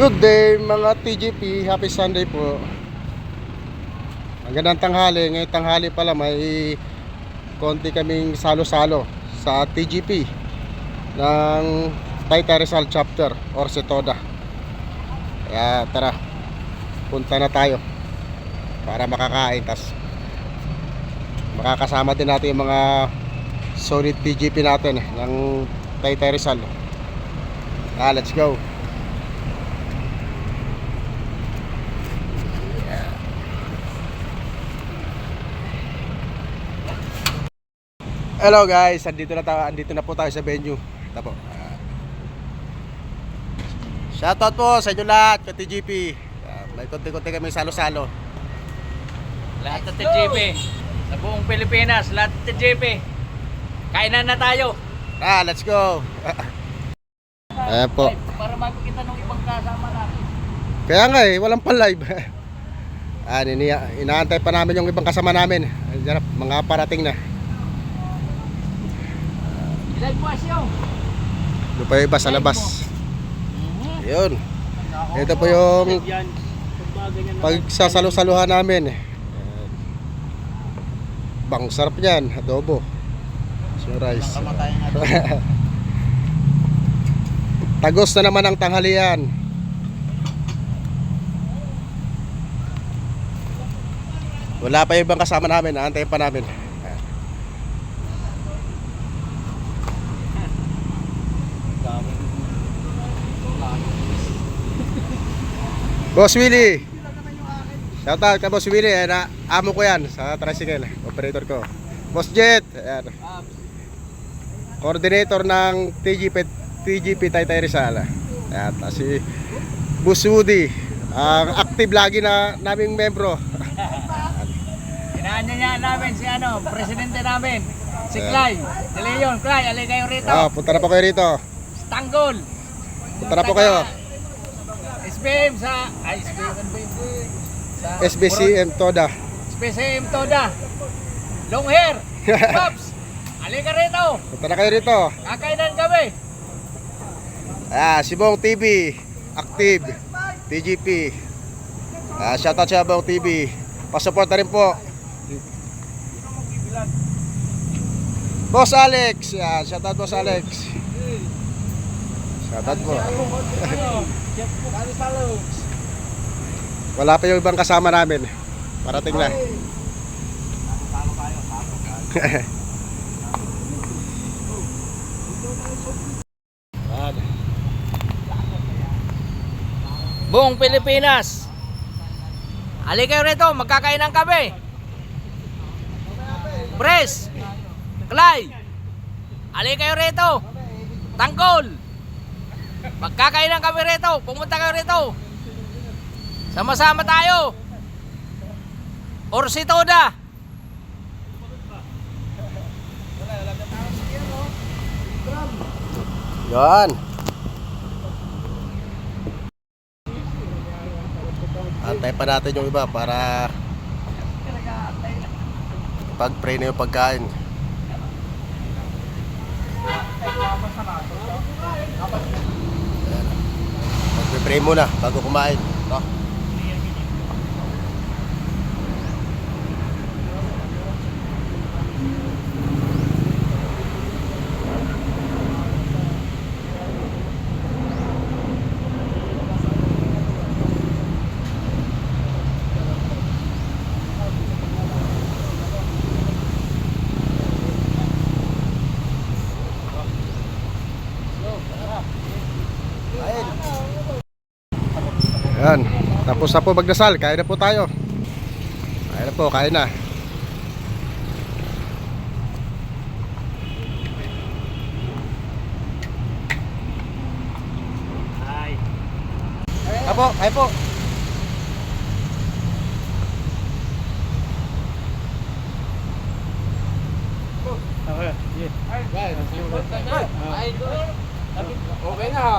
Good day mga TGP, happy Sunday po. Magandang tanghali. Ngayong tanghali pala may konti kaming salo-salo sa TGP ng Taytay Rizal chapter or Setoda. Kaya tara, punta na tayo para makakain, tas makakasama din natin yung mga solid TGP natin ng Taytay Rizal. Let's go. Hello guys, andito na po tayo sa venue. Ito po. Shoutout po sa inyo lahat, ka TGP. May konti-konti kami salo-salo. Lahat ng TGP sa buong Pilipinas, lahat ng TGP. Kainan na tayo. Let's go. Ayan po. Para makikita ng ibang kasama natin. Kaya nga walang pa-live. Inaantay pa namin yung ibang kasama namin. Diyan, mga parating na. Live po asyo. Doon pa yung iba sa labas. Yun. Ito po yung pagsasalo-saluhan namin. Bang sarap yan, adobo. So rice. Tagos na naman ang tanghalian. Wala pa yung ibang kasama namin, aantayin pa namin. Boss Willie, shoutout ka Boss Willie, amo ko yan sa tricycle, operator ko. Boss Jet, ayan, coordinator ng TGP Taytay Rizal. Ayan, si Boss Woody, ang active lagi na naming membro. Inaanya namin si presidente namin, si Clay. Si Leon, Clay, alay kayo rito. Punta na po kayo rito. Tanggol. Punta na po kayo. SBM sa SBCM Toda. SBCM Toda. Long hair. Pops. Alay ka rito. Punta na kayo rito. Kakainan kami. Si Bong TV, active TGP. Shoutout sa Bong TV. Pasupport na rin po. Boss Alex, shoutout Boss Alex. Shoutout po. Wala pa yung ibang kasama namin. Parating na. Buong Pilipinas. Ali kayo rito, magkakainan kami. Pres, Clay, ali kayo rito. Tangkol. Magkakainan kami rito, pumunta kayo rito. Sama-sama tayo. Or si Toda. Yan. Antay pa natin yung iba para pag-pray na yung pagkain. Mag-pray muna bago kumain. No? Yan, tapos na po magdasal, kain na po tayo. Kain na po, kain na. Hi. Apo, kain po. Okay na ha.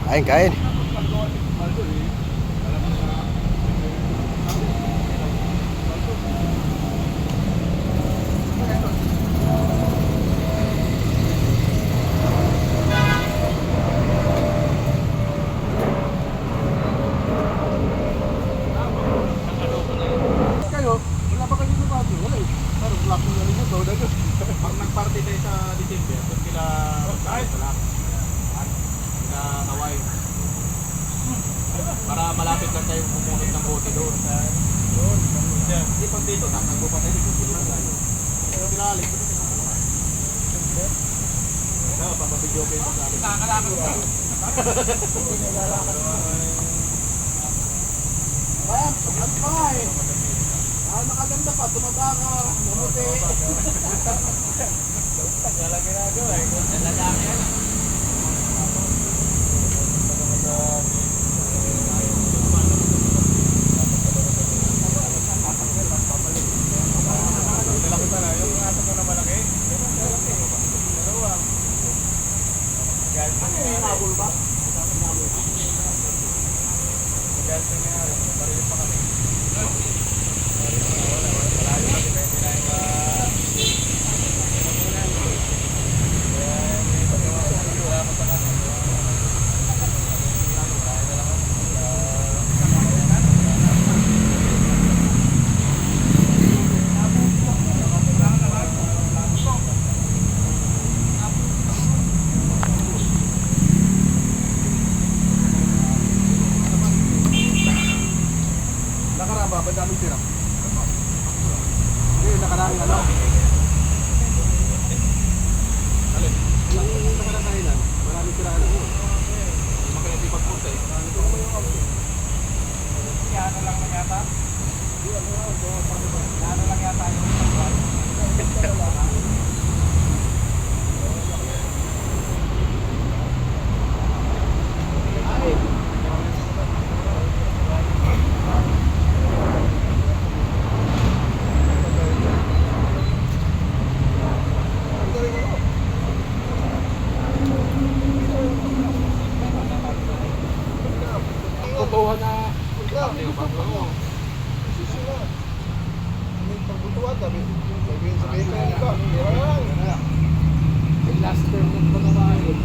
Kain, kain. Kayo, wala ba kayo sa bago? Wala eh. Parang black yung ano nyo, daw na yun. Pag nag-party tayo sa December, doon sila sila Hawaii. Para malapit lang tayo pumunod ng bote doon. Hindi pag dito, tatagbo pa tayo dito. Pero pinalik, doon tayo kumuha. Kaya papabidyo kayo sa akin. Nakakalakot ka. Ayan, ano pa nga eh. Nakaganda pa, tumaba ka, mamuti. Wala ginagawa eh. Nalalaki yan. Malaki pa na. Yung ato mo na malaki. Dalawa. Galit na niya. Hinabol ba? Galit na niya. Barili pa kami. Malayo kasi pwede na yung Nakaraba, ba daming tira? Hindi, nakarang ano? alin? Yung nakarang kainan, maraming tira ano. Makiniti pagpunta eh. Ano lang na yata? Ano lang yata yung Tutuhan na. Pagbutuan, sabihin ka nito. Yung last term ng pagkakain.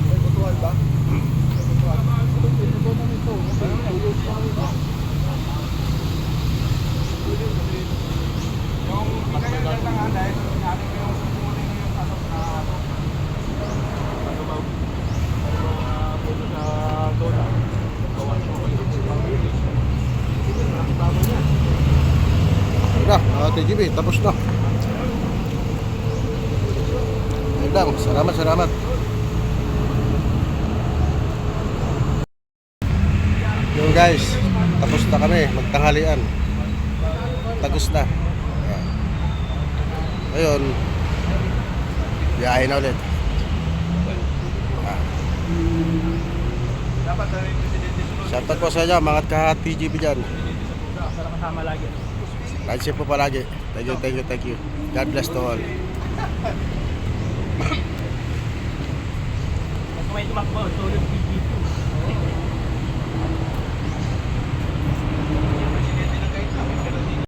May butuan ba? May butuan. Pinutuan ito. Tulog pa ito. Yung pinagagal na nga dahil ano yung sumunin yung ano na ano ba? Puto sa dola. Gawan ko kayo. Ayun na, TGB, tapos na. Ayun lang, salamat, salamat. Yun guys, tapos na kami, magtanghalian. Tapos na. Ayan. Ngayon, biyahe na ulit. Dapat na rin presidente sunod. Shoutout po sa inyo, mga ka-TGB dyan. Para kasama lagi. Ride safe po palagi. Thank you, thank you, thank you. God bless to all. Kung may tumakbo, tulog